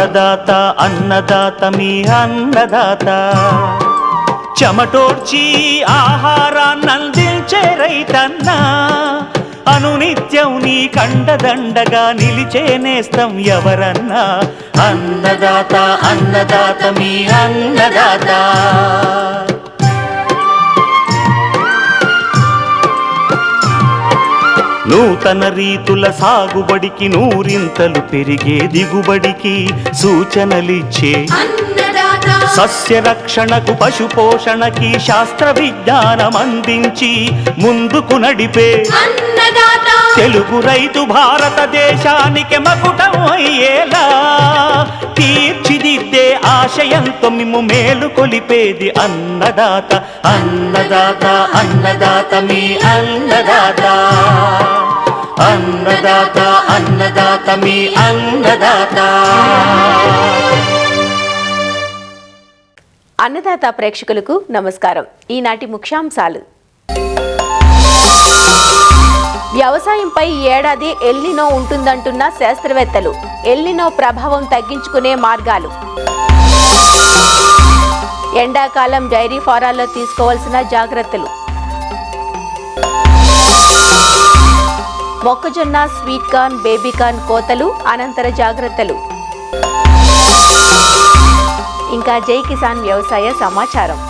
అన్నదాత అన్నదాత మీ అన్నదాత చెమటోడ్చి ఆహారాన్నందించే రైతన్న అనునిత్యం నీ కండదండగా నిలిచే నేస్తం ఎవరన్నా అన్నదాత అన్నదాత మీ అన్నదాత నూతన రీతుల సాగుబడికి నూరింతలు పెరిగే దిగుబడికి సూచనలిచ్చే సస్య రక్షణకు పశు పోషణకి శాస్త్ర విజ్ఞానం అందించి ముందుకు నడిపే తెలుగు రైతు భారతదేశానికి మకుటం అయ్యేలా తీర్చిదిద్దే ఆశయంతో మిమ్ము మేలు కొలిపేది అన్నదాత అన్నదాత అన్నదాత మీ అన్నదాత అన్నదాత అన్నదాత మీ అన్నదాత. అన్నదాత ప్రేక్షకులకు నమస్కారం. ఈనాటి ముఖ్యాంశాలు. వ్యవసాయంపై ఏడాది ఎల్నినో ఉంటుందంటున్న శాస్త్రవేత్తలు. ఎల్నినో ప్రభావం తగ్గించుకునే మార్గాలు. ఎండాకాలం డైరీ ఫారాల్లో తీసుకోవాల్సిన జాగ్రత్తలు. మొక్కజొన్న, స్వీట్ కార్న్, బేబీ కార్న్ కోతలు, అనంతర జాగ్రత్తలు. ఇంకా జై కిసాన్ వ్యవసాయ సమాచారం.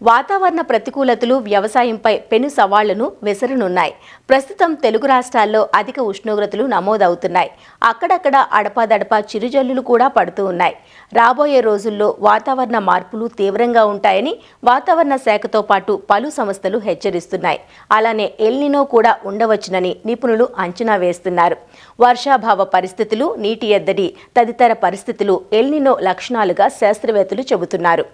వాతావరణ ప్రతికూలతలు వ్యవసాయంపై పెను సవాళ్లను విసరనున్నాయి. ప్రస్తుతం తెలుగు రాష్ట్రాల్లో అధిక ఉష్ణోగ్రతలు నమోదవుతున్నాయి. అక్కడక్కడ అడపాదడపా చిరుజల్లులు కూడా పడుతూ ఉన్నాయి. రాబోయే రోజుల్లో వాతావరణ మార్పులు తీవ్రంగా ఉంటాయని వాతావరణ శాఖతో పాటు పలు సంస్థలు హెచ్చరిస్తున్నాయి. అలానే ఎల్నినో కూడా ఉండవచ్చునని నిపుణులు అంచనా వేస్తున్నారు. వర్షాభావ పరిస్థితులు, నీటి ఎద్దడి తదితర పరిస్థితులు ఎల్నినో లక్షణాలుగా శాస్త్రవేత్తలు చెబుతున్నారు.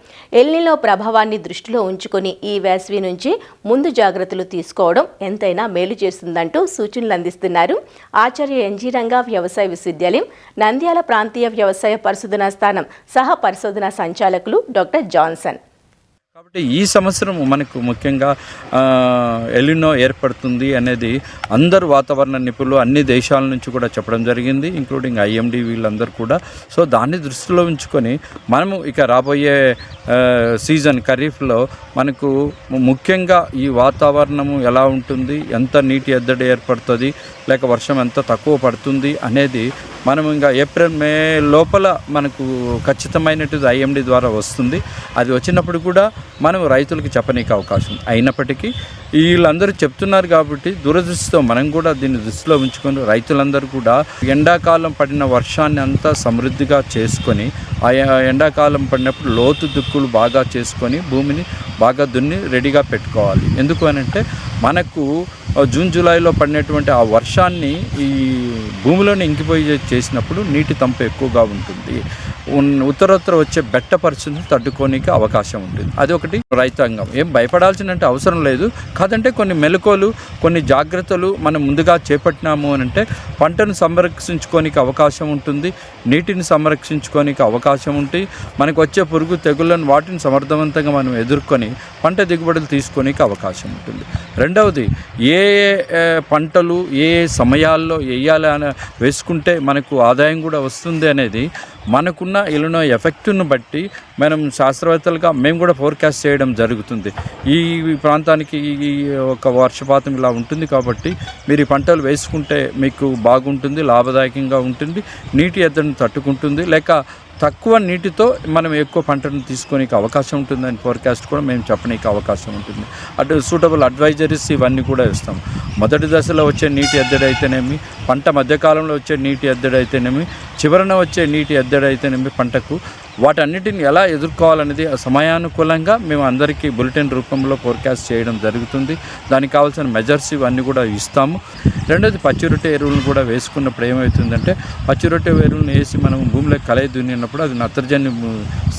ఎల్నినో ప్రభావాన్ని దృష్టిలో ఉంచుకొని ఈ వేసవి నుంచి ముందు జాగ్రత్తలు తీసుకోవడం ఎంతైనా మేలు చేస్తుందంటూ సూచనలు అందిస్తున్నారు ఆచార్య ఎన్జీ రంగా వ్యవసాయ విశ్వవిద్యాలయం నంద్యాల ప్రాంతీయ వ్యవసాయ పరిశోధనా స్థానం సహ పరిశోధనా సంచాలకులు డాక్టర్ జాన్సన్. కాబట్టి ఈ సంవత్సరం మనకు ముఖ్యంగా ఎలినో ఏర్పడుతుంది అనేది అందరు వాతావరణ నిపుణులు అన్ని దేశాల నుంచి కూడా చెప్పడం జరిగింది, ఇంక్లూడింగ్ ఐఎండి వీళ్ళందరూ కూడా. సో దాన్ని దృష్టిలో ఉంచుకొని మనము ఇక రాబోయే సీజన్ ఖరీఫ్లో మనకు ముఖ్యంగా ఈ వాతావరణము ఎలా ఉంటుంది, ఎంత నీటి ఎద్దడి ఏర్పడుతుంది, లేక వర్షం ఎంత తక్కువ పడుతుంది అనేది మనం ఇంకా ఏప్రిల్ మే లోపల మనకు ఖచ్చితమైనటువంటి ఐఎండి ద్వారా వస్తుంది. అది వచ్చినప్పుడు కూడా మనం రైతులకు చెప్పనీకి అవకాశం. అయినప్పటికీ వీళ్ళందరూ చెప్తున్నారు కాబట్టి దురదృష్టితో మనం కూడా దీన్ని దృష్టిలో ఉంచుకొని రైతులందరూ కూడా ఎండాకాలం పడిన వర్షాన్ని అంతా సమృద్ధిగా చేసుకొని ఆ ఎండాకాలం పడినప్పుడు లోతు దుక్కులు బాగా చేసుకొని భూమిని బాగా దున్ని రెడీగా పెట్టుకోవాలి. ఎందుకు అనంటే మనకు జూన్ జూలైలో పడినటువంటి ఆ వర్షాన్ని ఈ భూమిలోనే ఇంకిపోయి చేసినప్పుడు నీటి తంపు ఎక్కువగా ఉంటుంది. ఉత్తరోత్తర వచ్చే బెట్ట పరిస్థితులు తట్టుకోనికి అవకాశం ఉంటుంది. అది ఒకటి రైతాంగం ఏం భయపడాల్సిన అవసరం లేదు. కాదంటే కొన్ని మెలకువలు, కొన్ని జాగ్రత్తలు మనం ముందుగా చేపట్టినాము అని అంటే పంటను సంరక్షించుకోనికి అవకాశం ఉంటుంది, నీటిని సంరక్షించుకోనికి అవకాశం ఉంటుంది. మనకు వచ్చే పురుగు తెగుళ్ళను వాటిని సమర్థవంతంగా మనం ఎదుర్కొని పంట దిగుబడులు తీసుకోనికి అవకాశం ఉంటుంది. రెండవది ఏ పంటలు ఏ సమయాల్లో వేయాలి అని వేసుకుంటే మనకు ఆదాయం కూడా వస్తుంది అనేది మనకున్న ఎలినో ఎఫెక్ట్ను బట్టి మనం శాస్త్రవేత్తలుగా మేము కూడా ఫోర్కాస్ట్ చేయడం జరుగుతుంది. ఈ ప్రాంతానికి ఈ ఒక వర్షపాతం ఇలా ఉంటుంది కాబట్టి మీరు ఈ పంటలు వేసుకుంటే మీకు బాగుంటుంది, లాభదాయకంగా ఉంటుంది, నీటి ఎద్దడిని తట్టుకుంటుంది, లేక తక్కువ నీటితో మనం ఎక్కువ పంటను తీసుకోనికి అవకాశం ఉంటుందని ఫోర్కాస్ట్ కూడా మేము చెప్పడానికి అవకాశం ఉంటుంది. అటు సూటబుల్ అడ్వైజరీస్ ఇవన్నీ కూడా ఇస్తాం. మొదటి దశలో వచ్చే నీటి ఎద్దడి అయితేనేమి, పంట మధ్యకాలంలో వచ్చే నీటి ఎద్దడి అయితేనేమి, చివరన వచ్చే నీటి ఎద్దడి అయితేనేమి పంటకు వాటన్నిటిని ఎలా ఎదుర్కోవాలనేది సమయానుకూలంగా మేము అందరికీ బులెటిన్ రూపంలో ఫోర్కాస్ట్ చేయడం జరుగుతుంది. దానికి కావాల్సిన మెజర్స్ ఇవన్నీ కూడా ఇస్తాము. రెండోది పచ్చి రొట్టె ఎరువులను కూడా వేసుకున్నప్పుడు ఏమవుతుందంటే పచ్చి రొట్టె ఎరువులను వేసి మనం భూమిలో కలయి దున్నినప్పుడు అది నత్రజని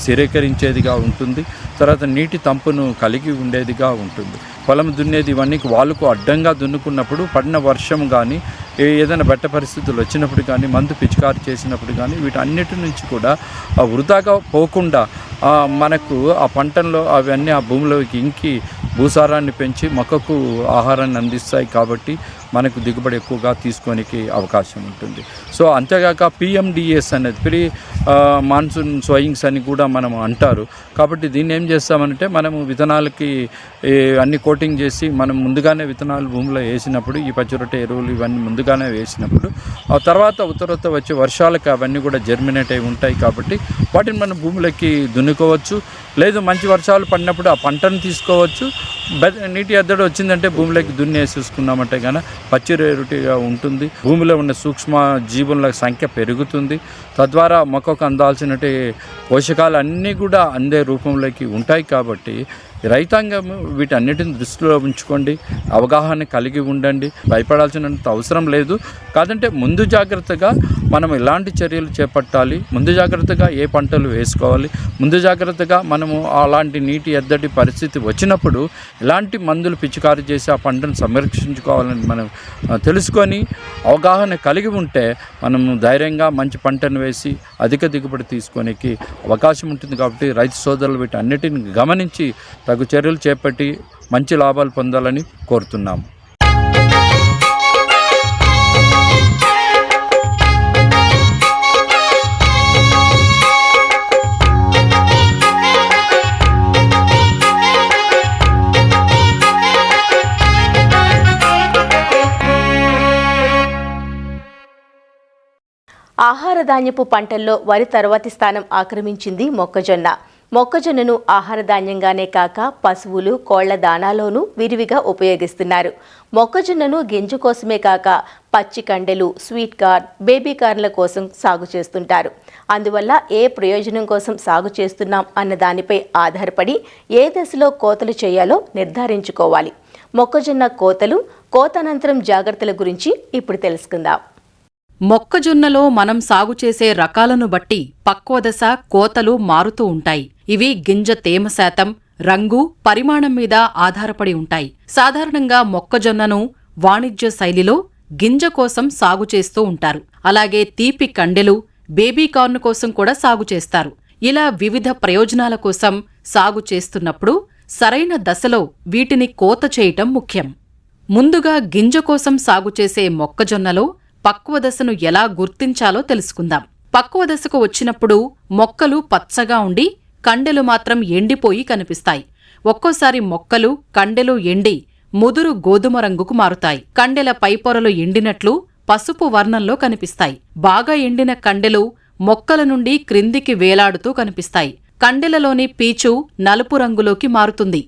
స్థిరీకరించేదిగా ఉంటుంది. తర్వాత నీటి తంపును కలిగి ఉండేదిగా ఉంటుంది. పొలం దున్నేది ఇవన్నీ వాళ్ళకు అడ్డంగా దున్నుకున్నప్పుడు పడిన వర్షం కానీ ఏదైనా బెట్ట పరిస్థితులు వచ్చినప్పుడు కానీ మందు పిచికారు చేసినప్పుడు కానీ వీటన్నిటి నుంచి కూడా వృధాగా పోకుండా మనకు ఆ పంటల్లో అవన్నీ ఆ భూమిలోకి ఇంకి భూసారాన్ని పెంచి మొక్కకు ఆహారాన్ని అందిస్తాయి. కాబట్టి మనకు దిగుబడి ఎక్కువగా తీసుకోనికి అవకాశం ఉంటుంది. సో అంతేగాక PMDS అనేది ప్రీ మాన్సూన్ సోయింగ్స్ అని కూడా మనం అంటారు. కాబట్టి దీన్ని ఏం చేస్తామంటే మనము విత్తనాలకి అన్ని కోటింగ్ చేసి మనం ముందుగానే విత్తనాలు భూమిలో వేసినప్పుడు ఈ పచ్చి రొట్టె ఎరువులు ఇవన్నీ ముందుగానే వేసినప్పుడు ఆ తర్వాత ఉత్తరత్త వచ్చే వర్షాలకు అవన్నీ కూడా జర్మినేట్ అయి ఉంటాయి. కాబట్టి వాటిని మనం భూమిలోకి దున్నుకోవచ్చు. లేదు మంచి వర్షాలు పడినప్పుడు ఆ పంటను తీసుకోవచ్చు. నీటి ఎద్దడి వచ్చిందంటే భూమిలోకి దున్నేసేసుకున్నామంటే కానీ పచ్చి రొట్టెగా ఉంటుంది. భూమిలో ఉన్న సూక్ష్మ జీవుల సంఖ్య పెరుగుతుంది. తద్వారా మొక్కకు అందాల్సినటువంటి పోషకాలు అన్నీ కూడా అందే రూపంలోకి ఉంటాయి. కాబట్టి రైతాంగం వీటన్నిటిని దృష్టిలో ఉంచుకోండి, అవగాహన కలిగి ఉండండి. భయపడాల్సినంత అవసరం లేదు. కాదంటే ముందు జాగ్రత్తగా మనం ఎలాంటి చర్యలు చేపట్టాలి, ముందు జాగ్రత్తగా ఏ పంటలు వేసుకోవాలి, ముందు జాగ్రత్తగా మనము అలాంటి నీటి ఎద్దడి పరిస్థితి వచ్చినప్పుడు ఎలాంటి మందులు పిచికారీ చేసి ఆ పంటను సంరక్షించుకోవాలని మనం తెలుసుకొని అవగాహన కలిగి ఉంటే మనము ధైర్యంగా మంచి పంటను వేసి అధిక దిగుబడి తీసుకోనికి అవకాశం ఉంటుంది. కాబట్టి రైతు సోదరులు వీటన్నిటిని గమనించి తగు చర్యలు చేపట్టి మంచి లాభాలు పొందాలని కోరుతున్నాము. ఆహార ధాన్యపు పంటల్లో వరి తర్వాతి స్థానం ఆక్రమించింది మొక్కజొన్న. మొక్కజొన్నను ఆహార ధాన్యంగానే కాక పశువులు, కోళ్ల దానాలోనూ విరివిగా ఉపయోగిస్తున్నారు. మొక్కజొన్నను గింజ కోసమే కాక పచ్చి కండెలు, స్వీట్ కార్న్, బేబీ కార్న్ల కోసం సాగు చేస్తుంటారు. అందువల్ల ఏ ప్రయోజనం కోసం సాగు చేస్తున్నాం అన్న దానిపై ఆధారపడి ఏ దశలో కోతలు చేయాలో నిర్ధారించుకోవాలి. మొక్కజొన్న కోతలు, కోతనంతరం జాగ్రత్తల గురించి ఇప్పుడు తెలుసుకుందాం. మొక్కజొన్నలో మనం సాగు చేసే రకాలను బట్టి పక్వదశ, కోతలు మారుతూ ఉంటాయి. ఇవి గింజ తేమ శాతం, రంగు, పరిమాణం మీద ఆధారపడి ఉంటాయి. సాధారణంగా మొక్కజొన్నను వాణిజ్య శైలిలో గింజ కోసం సాగు చేస్తూ ఉంటారు. అలాగే తీపి కండెలు, బేబీ కార్న్ కోసం కూడా సాగు చేస్తారు. ఇలా వివిధ ప్రయోజనాల కోసం సాగు చేస్తున్నప్పుడు సరైన దశలో వీటిని కోత చేయటం ముఖ్యం. ముందుగా గింజ కోసం సాగు చేసే మొక్కజొన్నలో పక్వదశను ఎలా గుర్తించాలో తెలుసుకుందాం. పక్వదశకు వచ్చినప్పుడు మొక్కలు పచ్చగా ఉండి కండెలు మాత్రం ఎండిపోయి కనిపిస్తాయి. ఒక్కోసారి మొక్కలు, కండెలు ఎండి ముదురు గోధుమ రంగుకు మారుతాయి. కండెల పైపొరలు ఎండినట్లు పసుపు వర్ణంలో కనిపిస్తాయి. బాగా ఎండిన కండెలు మొక్కల నుండి క్రిందికి వేలాడుతూ కనిపిస్తాయి. కండెలలోని పీచు నలుపు రంగులోకి మారుతుంది.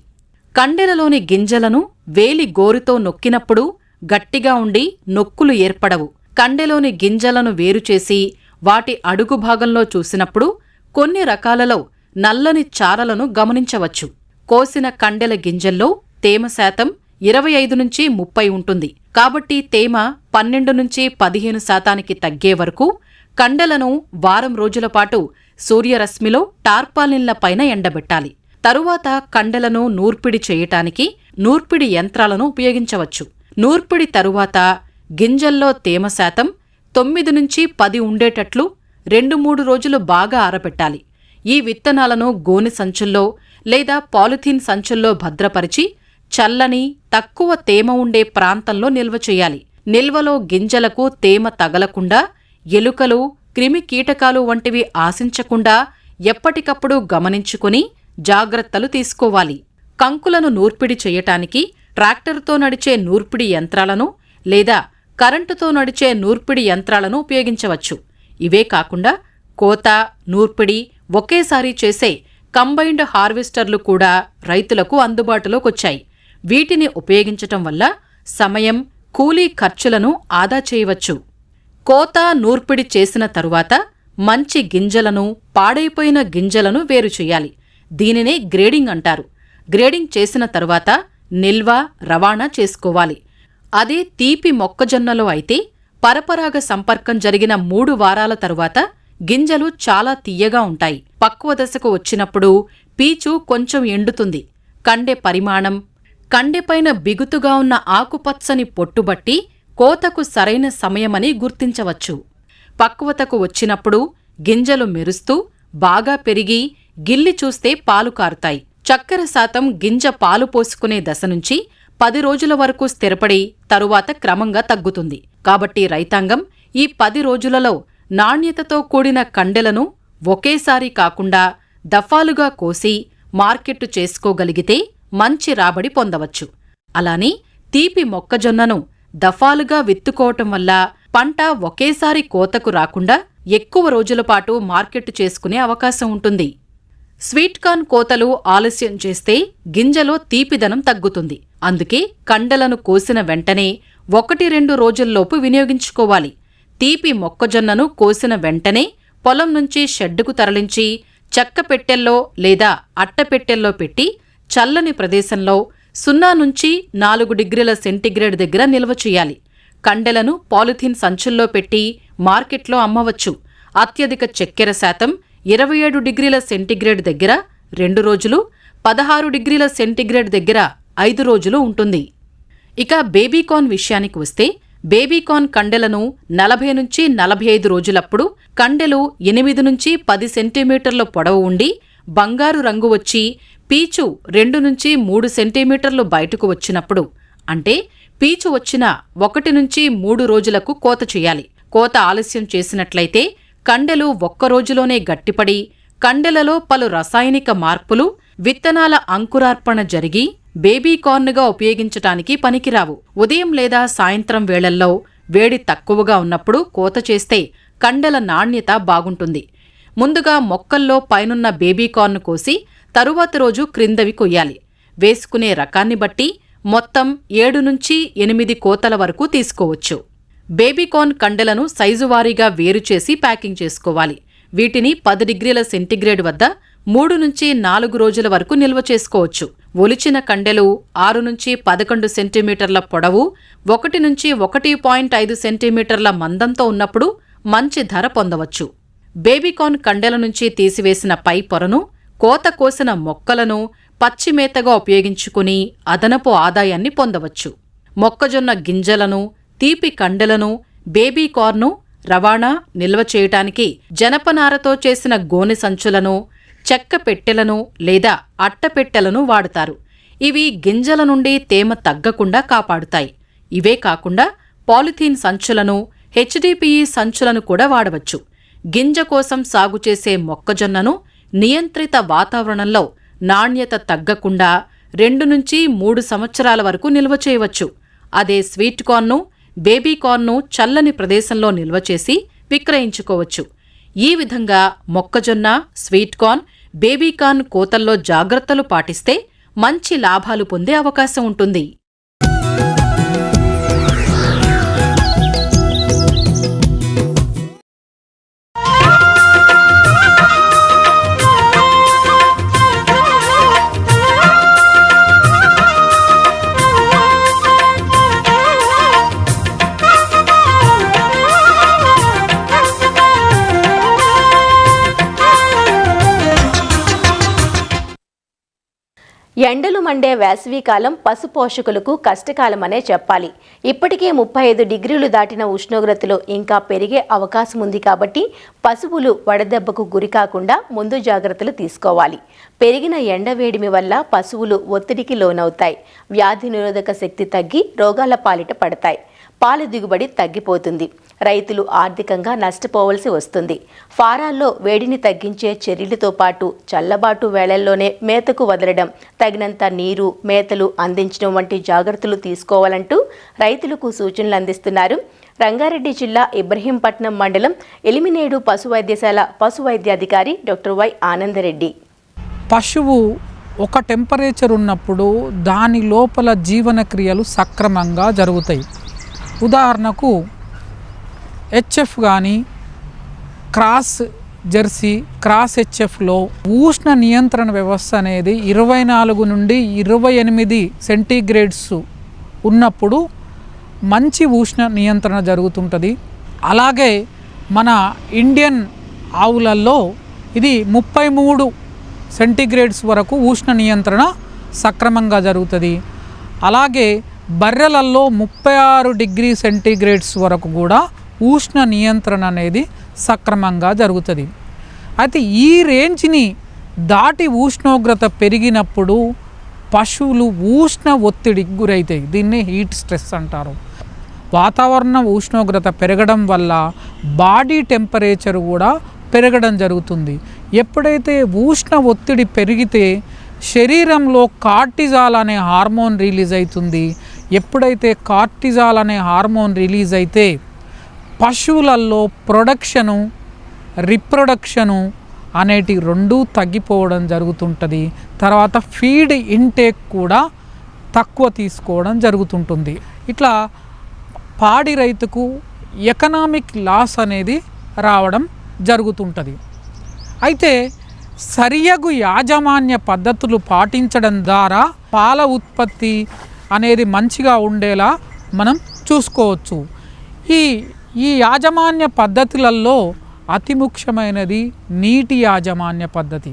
కండెలలోని గింజలను వేలి గోరుతో నొక్కినప్పుడు గట్టిగా ఉండి నొక్కులు ఏర్పడవు. కండెలోని గింజలను వేరుచేసి వాటి అడుగు భాగంలో చూసినప్పుడు కొన్ని రకాలలో నల్లని చారలను గమనించవచ్చు. కోసిన కండెల గింజల్లో తేమ శాతం 25-30 ఉంటుంది. కాబట్టి తేమ 12-15% తగ్గే వరకు కండెలను వారం రోజుల పాటు సూర్యరశ్మిలో టార్పాలిన్ల పైన ఎండబెట్టాలి. తరువాత కండెలను నూర్పిడి చేయటానికి నూర్పిడి యంత్రాలను ఉపయోగించవచ్చు. నూర్పిడి తరువాత గింజల్లో తేమ శాతం 9-10 ఉండేటట్లు 2-3 రోజులు బాగా ఆరబెట్టాలి. ఈ విత్తనాలను గోనె సంచుల్లో లేదా పాలిథీన్ సంచుల్లో భద్రపరిచి చల్లని, తక్కువ తేమ ఉండే ప్రాంతంలో నిల్వ చేయాలి. నిల్వలో గింజలకు తేమ తగలకుండా, ఎలుకలు, క్రిమి కీటకాలు వంటివి ఆశించకుండా ఎప్పటికప్పుడు గమనించుకుని జాగ్రత్తలు తీసుకోవాలి. కంకులను నూర్పిడి చేయటానికి ట్రాక్టరుతో నడిచే నూర్పిడి యంత్రాలను లేదా కరెంటుతో నడిచే నూర్పిడి యంత్రాలను ఉపయోగించవచ్చు. ఇవే కాకుండా కోత, నూర్పిడి ఒకేసారి చేసే కంబైన్డ్ హార్వెస్టర్లు కూడా రైతులకు అందుబాటులోకొచ్చాయి. వీటిని ఉపయోగించటం వల్ల సమయం, కూలీ ఖర్చులను ఆదా చేయవచ్చు. కోత, నూర్పిడి చేసిన తరువాత మంచి గింజలను పాడైపోయిన గింజలను వేరు చేయాలి. దీనినే గ్రేడింగ్ అంటారు. గ్రేడింగ్ చేసిన తరువాత నిల్వ, రవాణా చేసుకోవాలి. అదే తీపి మొక్కజొన్నలో అయితే పరపరాగ సంపర్కం జరిగిన 3 వారాల తరువాత గింజలు చాలా తియ్యగా ఉంటాయి. పక్వ దశకు వచ్చినప్పుడు పీచు కొంచెం ఎండుతుంది. కండె పరిమాణం, కండెపైన బిగుతుగా ఉన్న ఆకుపచ్చని పొట్టుబట్టి కోతకు సరైన సమయమని గుర్తించవచ్చు. పక్వతకు వచ్చినప్పుడు గింజలు మెరుస్తూ బాగా పెరిగి గిల్లి చూస్తే పాలు కారుతాయి. చక్కెర శాతం గింజ పాలు పోసుకునే దశ నుంచి 10 రోజుల వరకు స్థిరపడి తరువాత క్రమంగా తగ్గుతుంది. కాబట్టి రైతాంగం ఈ 10 రోజులలో నాణ్యతతో కూడిన కండెలను ఒకేసారి కాకుండా దఫాలుగా కోసి మార్కెట్టు చేసుకోగలిగితే మంచి రాబడి పొందవచ్చు. అలానే తీపి మొక్కజొన్నను దఫాలుగా విత్తుకోవటం వల్ల పంట ఒకేసారి కోతకు రాకుండా ఎక్కువ రోజుల పాటు మార్కెట్టు చేసుకునే అవకాశం ఉంటుంది. స్వీట్ కార్న్ కోతలు ఆలస్యం చేస్తే గింజలో తీపిదనం తగ్గుతుంది. అందుకే కండలను కోసిన వెంటనే 1-2 రోజుల్లోపు వినియోగించుకోవాలి. తీపి మొక్కజొన్నను కోసిన వెంటనే పొలం నుంచి షెడ్డుకు తరలించి చెక్క పెట్టెల్లో లేదా అట్టపెట్టెల్లో పెట్టి చల్లని ప్రదేశంలో 0 నుంచి 4 డిగ్రీల సెంటీగ్రేడ్ దగ్గర నిల్వ చేయాలి. కండెలను పాలిథీన్ సంచుల్లో పెట్టి మార్కెట్లో అమ్మవచ్చు. అత్యధిక చక్కెర శాతం 27 డిగ్రీల సెంటీగ్రేడ్ దగ్గర 2 రోజులు, 16 డిగ్రీల సెంటీగ్రేడ్ దగ్గర 5 రోజులు ఉంటుంది. ఇక బేబీకార్న్ విషయానికి వస్తే బేబీకార్న్ కండెలను 40 నుంచి 45 రోజులప్పుడు కండెలు 8 నుంచి 10 సెంటీమీటర్ల పొడవు ఉండి బంగారు రంగు వచ్చి పీచు 2 నుంచి 3 సెంటీమీటర్లు బయటకు వచ్చినప్పుడు, అంటే పీచు వచ్చిన 1 నుంచి 3 రోజులకు కోత చేయాలి. కోత ఆలస్యం చేసినట్లయితే కండెలు 1 రోజులోనే గట్టిపడి కండెలలో పలు రసాయనిక మార్పులు, విత్తనాల అంకురార్పణ జరిగి బేబీకార్న్గా ఉపయోగించటానికి పనికిరావు. ఉదయం లేదా సాయంత్రం వేళల్లో వేడి తక్కువగా ఉన్నప్పుడు కోత చేస్తే కండెల నాణ్యత బాగుంటుంది. ముందుగా మొక్కల్లో పైనున్న బేబీకార్న్ కోసి తరువాత రోజు క్రిందవి కొయ్యాలి. వేసుకునే రకాన్ని బట్టి మొత్తం 7 నుంచి 8 కోతల వరకు తీసుకోవచ్చు. బేబీకార్న్ కండెలను సైజువారీగా వేరుచేసి ప్యాకింగ్ చేసుకోవాలి. వీటిని 10 డిగ్రీల సెంటీగ్రేడ్ వద్ద 3 నుంచి 4 రోజుల వరకు నిల్వ చేసుకోవచ్చు. ఒలిచిన కండెలు 6 నుంచి 11 సెంటీమీటర్ల పొడవు, 1 నుంచి 1.5 సెంటీమీటర్ల మందంతో ఉన్నప్పుడు మంచి ధర పొందవచ్చు. బేబీకార్న్ కండెల నుంచి తీసివేసిన పై పొరను, కోత కోసిన మొక్కలను పచ్చిమేతగా ఉపయోగించుకుని అదనపు ఆదాయాన్ని పొందవచ్చు. మొక్కజొన్న గింజలను, తీపి కండెలను, బేబీకార్ను రవాణా, నిల్వ చేయటానికి జనపనారతో చేసిన గోనె సంచులను, చెక్క పెట్టెలను లేదా అట్టపెట్టెలను వాడుతారు. ఇవి గింజల నుండి తేమ తగ్గకుండా కాపాడుతాయి. ఇవే కాకుండా పాలిథీన్ సంచులను, హెచ్డిపిఈ సంచులను కూడా వాడవచ్చు. గింజ కోసం సాగు చేసే మొక్కజొన్నను నియంత్రిత వాతావరణంలో నాణ్యత తగ్గకుండా 2 నుంచి 3 సంవత్సరాల వరకు నిల్వ చేయవచ్చు. అదే స్వీట్ కార్న్ను, బేబీకార్న్ను చల్లని ప్రదేశంలో నిల్వ చేసి విక్రయించుకోవచ్చు. ఈ విధంగా మొక్కజొన్న, స్వీట్ కార్న్, బేబీకార్న్ కోతల్లో జాగ్రత్తలు పాటిస్తే మంచి లాభాలు పొందే అవకాశం ఉంటుంది. ఎండలు మండే వేసవికాలం పశు పోషకులకు కష్టకాలమనే చెప్పాలి. ఇప్పటికే 35 డిగ్రీలు దాటిన ఉష్ణోగ్రతలు ఇంకా పెరిగే అవకాశం ఉంది. కాబట్టి పశువులు వడదెబ్బకు గురికాకుండా ముందు జాగ్రత్తలు తీసుకోవాలి. పెరిగిన ఎండవేడిమి వల్ల పశువులు ఒత్తిడికి లోనవుతాయి. వ్యాధి నిరోధక శక్తి తగ్గి రోగాల పాలిట పడతాయి. పాల దిగుబడి తగ్గిపోతుంది. రైతులు ఆర్థికంగా నష్టపోవలసి వస్తుంది. ఫారాల్లో వేడిని తగ్గించే చర్యలతో పాటు చల్లబాటు వేళల్లోనే మేతకు వదలడం, తగినంత నీరు, మేతలు అందించడం వంటి జాగ్రత్తలు తీసుకోవాలంటూ రైతులకు సూచనలు అందిస్తున్నారు రంగారెడ్డి జిల్లా ఇబ్రహీంపట్నం మండలం ఎలిమినేడు పశు వైద్యశాల పశు వైద్యాధికారి డాక్టర్ వై ఆనందరెడ్డి. పశువు ఒక టెంపరేచర్ ఉన్నప్పుడు దాని లోపల జీవన క్రియలు సక్రమంగా జరుగుతాయి. ఉదాహరణకు హెచ్ఎఫ్ కానీ క్రాస్ జెర్సీ, క్రాస్ హెచ్ఎఫ్లో ఉష్ణ నియంత్రణ వ్యవస్థ అనేది 24 నుండి 28 సెంటీగ్రేడ్స్ ఉన్నప్పుడు మంచి ఉష్ణ నియంత్రణ జరుగుతుంటుంది. అలాగే మన ఇండియన్ ఆవులల్లో ఇది 33 సెంటీగ్రేడ్స్ వరకు ఉష్ణ నియంత్రణ సక్రమంగా జరుగుతుంది. అలాగే బర్రెలల్లో 36 డిగ్రీ సెంటీగ్రేడ్స్ వరకు కూడా ఉష్ణ నియంత్రణ అనేది సక్రమంగా జరుగుతుంది. అయితే ఈ రేంజ్ని దాటి ఉష్ణోగ్రత పెరిగినప్పుడు పశువులు ఉష్ణ ఒత్తిడికి గురవుతాయి. దీన్ని హీట్ స్ట్రెస్ అంటారు. వాతావరణ ఉష్ణోగ్రత పెరగడం వల్ల బాడీ టెంపరేచర్ కూడా పెరగడం జరుగుతుంది. ఎప్పుడైతే ఉష్ణ ఒత్తిడి పెరిగితే శరీరంలో కార్టిజాల్ అనే హార్మోన్ రిలీజ్ అవుతుంది. ఎప్పుడైతే కార్టిజాల్ అనే హార్మోన్ రిలీజ్ అయితే పశువులలో ప్రొడక్షను, రిప్రొడక్షను అనేటి రెండూ తగ్గిపోవడం జరుగుతుంటుంది. తర్వాత ఫీడ్ ఇంటేక్ కూడా తక్కువ తీసుకోవడం జరుగుతుంటుంది. ఇట్లా పాడి రైతుకు ఎకనామిక్ లాస్ అనేది రావడం జరుగుతుంటుంది. అయితే సరియగు యాజమాన్య పద్ధతులు పాటించడం ద్వారా పాల ఉత్పత్తి అనేది మంచిగా ఉండేలా మనం చూసుకోవచ్చు. ఈ యాజమాన్య పద్ధతులలో అతి ముఖ్యమైనది నీటి యాజమాన్య పద్ధతి.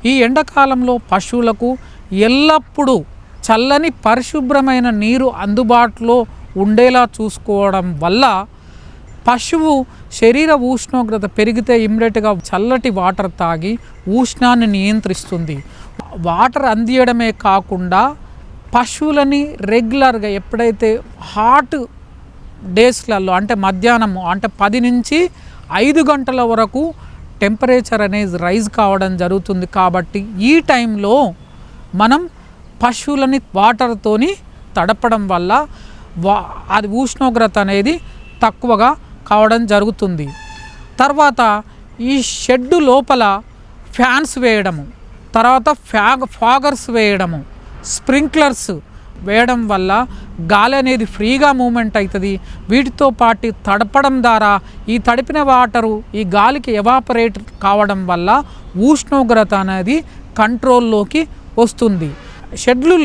ఈ ఎండాకాలంలో పశువులకు ఎల్లప్పుడూ చల్లని పరిశుభ్రమైన నీరు అందుబాటులో ఉండేలా చూసుకోవడం వల్ల పశువు శరీర ఉష్ణోగ్రత పెరిగితే ఇమ్మీడియట్గా చల్లటి వాటర్ తాగి ఉష్ణాన్ని నియంత్రిస్తుంది. వాటర్ అందియడమే కాకుండా పశువులని రెగ్యులర్గా ఎప్పుడైతే హాట్ డేస్లలో అంటే మధ్యాహ్నం అంటే 10 నుంచి 5 గంటల వరకు టెంపరేచర్ అనేది రైజ్ కావడం జరుగుతుంది. కాబట్టి ఈ టైంలో మనం పశువులని వాటర్తోని తడపడం వల్ల అది ఉష్ణోగ్రత అనేది తక్కువగా కావడం జరుగుతుంది. తర్వాత ఈ షెడ్డు లోపల ఫ్యాన్స్ వేయడము, తర్వాత ఫాగర్స్ వేయడము, స్ప్రింక్లర్స్ వేయడం వల్ల గాలి అనేది ఫ్రీగా మూమెంట్ అవుతుంది. వీటితో పాటు తడపడం ద్వారా ఈ తడిపిన వాటరు ఈ గాలికి ఎవాపరేట్ కావడం వల్ల ఉష్ణోగ్రత అనేది కంట్రోల్లోకి వస్తుంది. షెడ్లు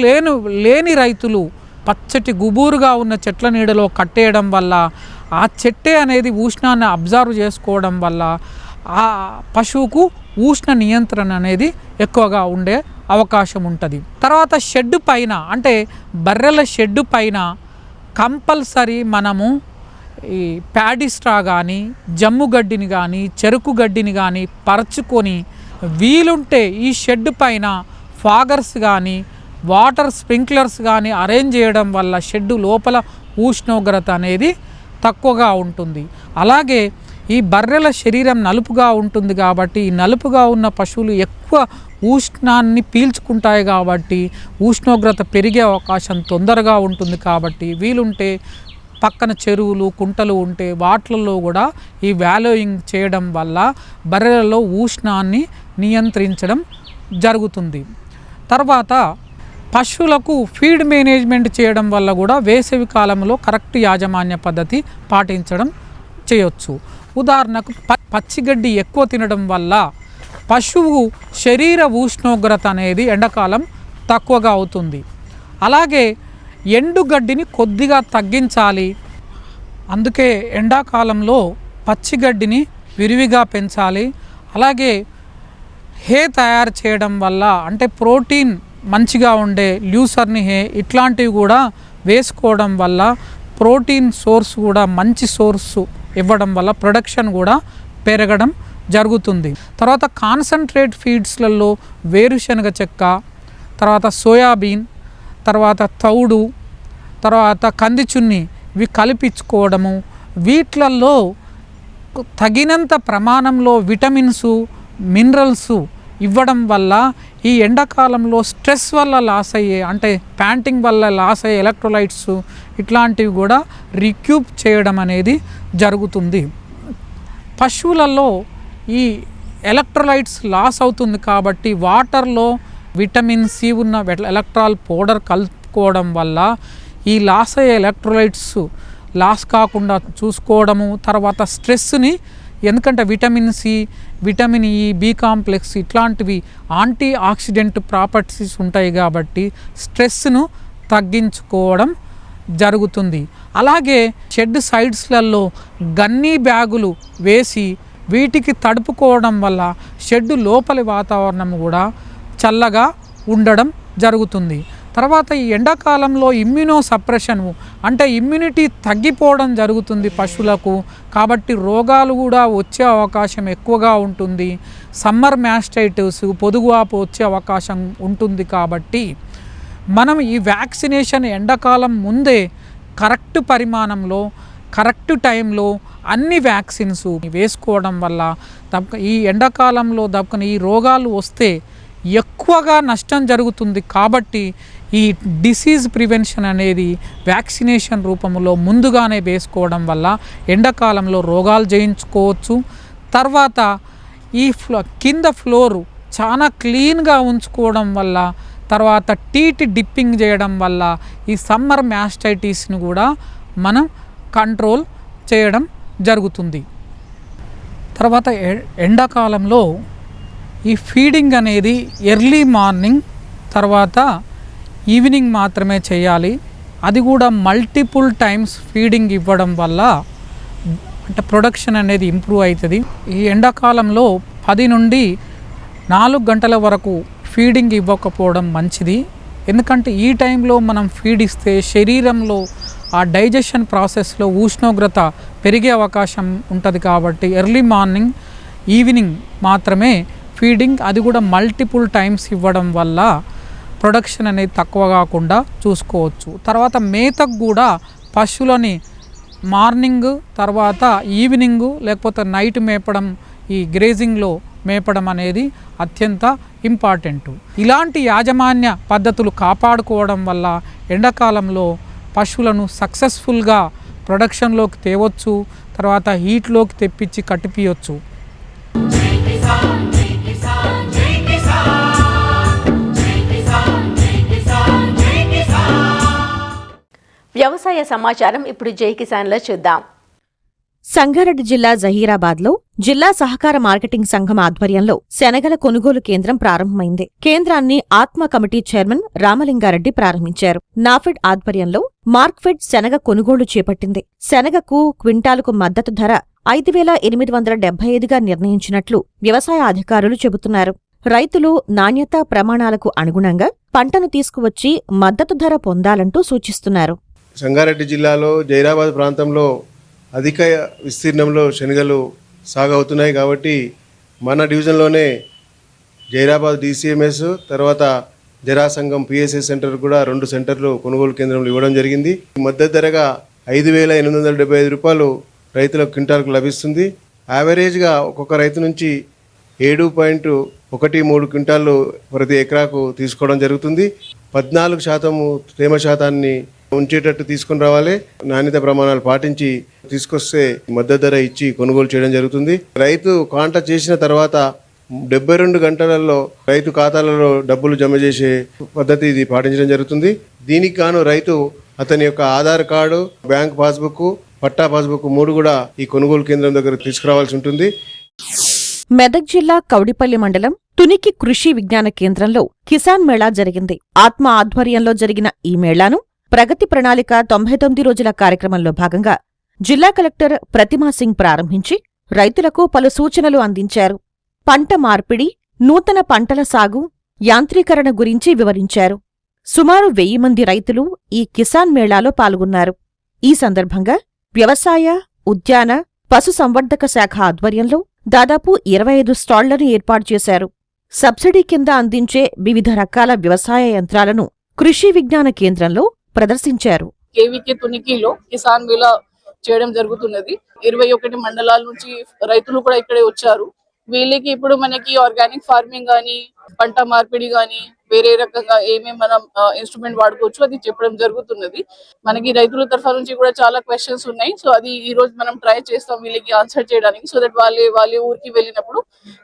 లేని రైతులు పచ్చటి గుబూరుగా ఉన్న చెట్ల నీడలో కట్టేయడం వల్ల ఆ చెట్టే అనేది ఉష్ణాన్ని అబ్జర్వ్ చేసుకోవడం వల్ల ఆ పశువుకు ఉష్ణ నియంత్రణ అనేది ఎక్కువగా ఉండే అవకాశం ఉంటుంది. తర్వాత షెడ్డు పైన అంటే బర్రెల షెడ్డు పైన కంపల్సరీ మనము ఈ ప్యాడీ స్ట్రా కానీ, జమ్ము గడ్డిని కానీ, చెరుకు గడ్డిని కానీ పరచుకొని వీలుంటే ఈ షెడ్డు పైన ఫాగర్స్ కానీ, వాటర్ స్ప్రింక్లర్స్ కానీ అరేంజ్ చేయడం వల్ల షెడ్డు లోపల ఉష్ణోగ్రత అనేది తక్కువగా ఉంటుంది. అలాగే ఈ బర్రెల శరీరం నలుపుగా ఉంటుంది కాబట్టి ఈ నలుపుగా ఉన్న పశువులు ఎక్కువ ఉష్ణాన్ని పీల్చుకుంటాయి కాబట్టి ఉష్ణోగ్రత పెరిగే అవకాశం తొందరగా ఉంటుంది. కాబట్టి వీలుంటే పక్కన చెరువులు, కుంటలు ఉంటే వాటిల్లో కూడా ఈ వాల్యూయింగ్ చేయడం వల్ల బర్రెలలో ఉష్ణాన్ని నియంత్రించడం జరుగుతుంది. తర్వాత పశువులకు ఫీడ్ మేనేజ్మెంట్ చేయడం వల్ల కూడా వేసవి కాలంలో కరెక్ట్ యాజమాన్య పద్ధతి పాటించడం చేయొచ్చు. ఉదాహరణకు పచ్చిగడ్డి ఎక్కువ తినడం వల్ల పశువు శరీర ఉష్ణోగ్రత అనేది ఎండాకాలం తక్కువగా అవుతుంది. అలాగే ఎండుగడ్డిని కొద్దిగా తగ్గించాలి. అందుకే ఎండాకాలంలో పచ్చిగడ్డిని విరివిగా పెంచాలి. అలాగే హే తయారు చేయడం వల్ల అంటే ప్రోటీన్ మంచిగా ఉండే ల్యూసర్ని హే ఇట్లాంటివి కూడా వేసుకోవడం వల్ల ప్రోటీన్ సోర్స్ కూడా మంచి సోర్సు ఇవ్వడం వల్ల ప్రొడక్షన్ కూడా పెరగడం జరుగుతుంది. తర్వాత కాన్సన్ట్రేట్ ఫీడ్స్లలో వేరుశనగ చెక్క, తర్వాత సోయాబీన్, తర్వాత తౌడు, తర్వాత కందిచున్ని ఇవి కలిపించుకోవడము, వీటిలలో తగినంత ప్రమాణంలో విటమిన్సు, మినరల్స్ ఇవ్వడం వల్ల ఈ ఎండాకాలంలో స్ట్రెస్ వల్ల లాస్ అయ్యే అంటే ప్యాంటింగ్ వల్ల లాస్ అయ్యే ఎలక్ట్రోలైట్స్ ఇట్లాంటివి కూడా రిక్యూప్ చేయడం అనేది జరుగుతుంది. పశువులలో ఈ ఎలక్ట్రోలైట్స్ లాస్ అవుతుంది కాబట్టి వాటర్లో విటమిన్ సి ఉన్న ఎలక్ట్రాల్ పౌడర్ కలుపుకోవడం వల్ల ఈ లాస్ అయ్యే ఎలక్ట్రోలైట్స్ లాస్ కాకుండా చూసుకోవడము, తర్వాత స్ట్రెస్ని ఎందుకంటే vitamin C, vitamin E, B complex ఇట్లాంటివి యాంటీ ఆక్సిడెంట్ ప్రాపర్టీస్ ఉంటాయి కాబట్టి స్ట్రెస్ను తగ్గించుకోవడం జరుగుతుంది. అలాగే షెడ్ సైడ్స్లలో గన్నీ బ్యాగులు వేసి వీటికి తడుపుకోవడం వల్ల షెడ్ లోపలి వాతావరణం కూడా చల్లగా ఉండడం జరుగుతుంది. తర్వాత ఈ ఎండాకాలంలో ఇమ్యూనో సప్రెషన్ అంటే ఇమ్యూనిటీ తగ్గిపోవడం జరుగుతుంది పశువులకు, కాబట్టి రోగాలు కూడా వచ్చే అవకాశం ఎక్కువగా ఉంటుంది. సమ్మర్ మ్యాస్టైటిస్, పొదుగువాపు వచ్చే అవకాశం ఉంటుంది. కాబట్టి మనం ఈ వ్యాక్సినేషన్ ఎండాకాలం ముందే కరెక్ట్ పరిమాణంలో కరెక్ట్ టైంలో అన్ని వ్యాక్సిన్స్ వేసుకోవడం వల్ల ఈ ఎండాకాలంలో ఈ రోగాలు వస్తే ఎక్కువగా నష్టం జరుగుతుంది. కాబట్టి ఈ డిసీజ్ ప్రివెన్షన్ అనేది వ్యాక్సినేషన్ రూపంలో ముందుగానే వేసుకోవడం వల్ల ఎండాకాలంలో రోగాలు జయించుకోవచ్చు. తర్వాత ఈ కింద ఫ్లోరు చాలా క్లీన్గా ఉంచుకోవడం వల్ల, తర్వాత టీటీ డిప్పింగ్ చేయడం వల్ల ఈ సమ్మర్ మ్యాస్టైటిస్ను కూడా మనం కంట్రోల్ చేయడం జరుగుతుంది. తర్వాత ఎండాకాలంలో ఈ ఫీడింగ్ అనేది ఎర్లీ మార్నింగ్ తర్వాత ఈవినింగ్ మాత్రమే చేయాలి. అది కూడా మల్టిపుల్ టైమ్స్ ఫీడింగ్ ఇవ్వడం వల్ల అంటే ప్రొడక్షన్ అనేది ఇంప్రూవ్ అవుతుంది. ఈ ఎండాకాలంలో 10 నుండి 4 గంటల వరకు ఫీడింగ్ ఇవ్వకపోవడం మంచిది. ఎందుకంటే ఈ టైంలో మనం ఫీడ్ ఇస్తే శరీరంలో ఆ డైజెషన్ ప్రాసెస్లో ఉష్ణోగ్రత పెరిగే అవకాశం ఉంటుంది. కాబట్టి ఎర్లీ మార్నింగ్, ఈవినింగ్ మాత్రమే ఫీడింగ్, అది కూడా మల్టిపుల్ టైమ్స్ ఇవ్వడం వల్ల ప్రొడక్షన్ అనేది తక్కువ కాకుండా చూసుకోవచ్చు. తర్వాత మేతకు కూడా పశువులని మార్నింగ్ తర్వాత ఈవినింగ్ లేకపోతే నైట్ మేపడం, ఈ గ్రేజింగ్లో మేపడం అనేది అత్యంత ఇంపార్టెంట్. ఇలాంటి యాజమాన్య పద్ధతులు కాపాడుకోవడం వల్ల ఎండాకాలంలో పశువులను సక్సెస్ఫుల్గా ప్రొడక్షన్లోకి తేవచ్చు, తర్వాత హీట్లోకి తెప్పించి కట్టిపియవచ్చు. వ్యవసాయ సమాచారం ఇప్పుడు జై కిసాన్లో చూద్దాం. సంగారెడ్డి జిల్లా జహీరాబాద్లో జిల్లా సహకార మార్కెటింగ్ సంఘం ఆధ్వర్యంలో శనగల కొనుగోలు కేంద్రం ప్రారంభమైంది. కేంద్రాన్ని ఆత్మ కమిటీ చైర్మన్ రామలింగారెడ్డి ప్రారంభించారు. నాఫెడ్ ఆధ్వర్యంలో మార్క్ఫెడ్ శనగ కొనుగోలు చేపట్టింది. శనగకు క్వింటాలుకు మద్దతు ధర 5,875గా నిర్ణయించినట్లు వ్యవసాయ అధికారులు చెబుతున్నారు. రైతులు నాణ్యతా ప్రమాణాలకు అనుగుణంగా పంటను తీసుకువచ్చి మద్దతు ధర పొందాలంటూ సూచిస్తున్నారు. సంగారెడ్డి జిల్లాలో జైరాబాద్ ప్రాంతంలో అధిక విస్తీర్ణంలో శనగలు సాగు అవుతున్నాయి. కాబట్టి మన డివిజన్లోనే జైరాబాద్ DCMS తర్వాత జరాసంఘం PSA సెంటర్ కూడా 2 సెంటర్లు కొనుగోలు కేంద్రంలో ఇవ్వడం జరిగింది. మద్దతు ధరగా 5,875 రూపాయలు రైతులకు క్వింటాల్కు లభిస్తుంది. యావరేజ్గా ఒక్కొక్క రైతు నుంచి 7.13 క్వింటాళ్ళు ప్రతి ఎకరాకు తీసుకోవడం జరుగుతుంది. 14% తేమ శాతాన్ని ఉంచేటట్టు తీసుకుని రావాలి. నాణ్యత ప్రమాణాలు పాటించి తీసుకొస్తే మద్దతు ధర ఇచ్చి కొనుగోలు చేయడం జరుగుతుంది. రైతు కాంటాక్ట్ చేసిన తర్వాత 72 గంటలలో రైతు ఖాతాలలో డబ్బులు జమ చేసే పద్ధతి ఇది పాటించడం జరుగుతుంది. దీనికి గాను రైతు అతని యొక్క ఆధార్ కార్డు, బ్యాంక్ పాస్బుక్, పట్టా పాస్బుక్ 3 కూడా ఈ కొనుగోలు కేంద్రం దగ్గర తీసుకురావాల్సి ఉంటుంది. మెదక్ జిల్లా కౌడిపల్లి మండలం తునికి కృషి విజ్ఞాన కేంద్రంలో కిసాన్ మేళా జరిగింది. ఆత్మ ఆధ్వర్యంలో జరిగిన ఈ మేళాను ప్రగతి ప్రణాళిక 99 రోజుల కార్యక్రమంలో భాగంగా జిల్లా కలెక్టర్ ప్రతిమా సింగ్ ప్రారంభించి రైతులకు పలు సూచనలు అందించారు. పంట మార్పిడి, నూతన పంటల సాగు, యాంత్రీకరణ గురించి వివరించారు. సుమారు 1000 మంది రైతులు ఈ కిసాన్ మేళాలో పాల్గొన్నారు. ఈ సందర్భంగా వ్యవసాయ, ఉద్యాన, పశుసంవర్ధక శాఖ ఆధ్వర్యంలో దాదాపు 25 స్టాళ్లను ఏర్పాటు చేశారు. సబ్సిడీ కింద అందించే వివిధ రకాల వ్యవసాయ యంత్రాలను కృషి విజ్ఞాన కేంద్రంలో ప్రదర్శించారు. కేవీకే తునికిలో కిసాన్ మేళా చేయడం జరుగుతున్నది. 21 మండలాల నుంచి రైతులు కూడా ఇక్కడే వచ్చారు. వీళ్ళకి ఇప్పుడు మనకి ఆర్గానిక్ ఫార్మింగ్ గానీ, పంట మార్పిడి గానీ, వేరే రకంగా ఏమేమి మనం ఇన్స్ట్రుమెంట్ వాడుకోవచ్చు అది చెప్పడం జరుగుతున్నది. మనకి రైతుల తరఫు నుంచి కూడా చాలా క్వశ్చన్స్ ఉన్నాయి. సో అది ఈ రోజు మనం ట్రై చేస్తాం వీళ్ళకి ఆన్సర్ చేయడానికి. సో దట్ వాళ్ళ ఊరికి వెళ్ళినప్పుడు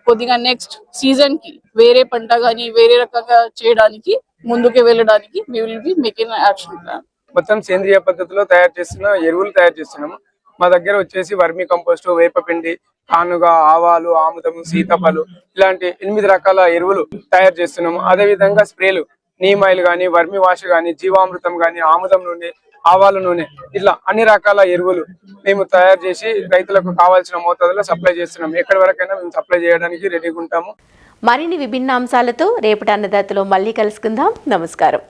కొద్దిగా నెక్స్ట్ సీజన్ కి వేరే పంట గానీ వేరే రకంగా చేయడానికి ముందుకు వెళ్ళడానికి we will be making an action plan. మొత్తం సేంద్రియ పద్ధతిలో తయారు చేస్తున్న ఎరువులు తయారు చేస్తున్నాము. మా దగ్గర వచ్చేసి వర్మి కంపోస్ట్, వేపపిండి, కానుగ, ఆవాలు, ఆముదము, సీతఫలు ఇలాంటి 8 రకాల ఎరువులు తయారు చేస్తున్నాము. అదే విధంగా స్ప్రేలు, నీమ్ ఆయిల్ గానీ, వర్మి వాష్ గానీ, జీవామృతం గానీ, ఆముదం నూనె, ఆవాల నూనె, ఇట్లా అన్ని రకాల ఎరువులు మేము తయారు చేసి రైతులకు కావాల్సిన మోతాదులో సప్లై చేస్తున్నాం. ఎక్కడి వరకైనా మేము సప్లై చేయడానికి రెడీగా ఉంటాము. మరిన్ని విభిన్న అంశాలతో రేపటి అన్నదాతలో మళ్ళీ కలుసుకుందాం. నమస్కారం.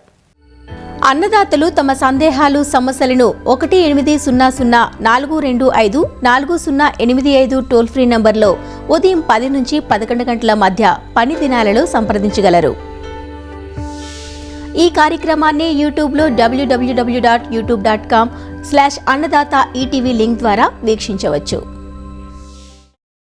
అన్నదాతలు తమ సందేహాలు, సమస్యలను 1800-425-4085 టోల్ ఫ్రీ నంబర్లో ఉదయం 10 నుంచి 11 గంటల మధ్య పని దినాలలో సంప్రదించగలరు. ఈ కార్యక్రమాన్ని యూట్యూబ్లో www.youtube.com/అన్నదాత ఈటీవీ లింక్ ద్వారా వీక్షించవచ్చు.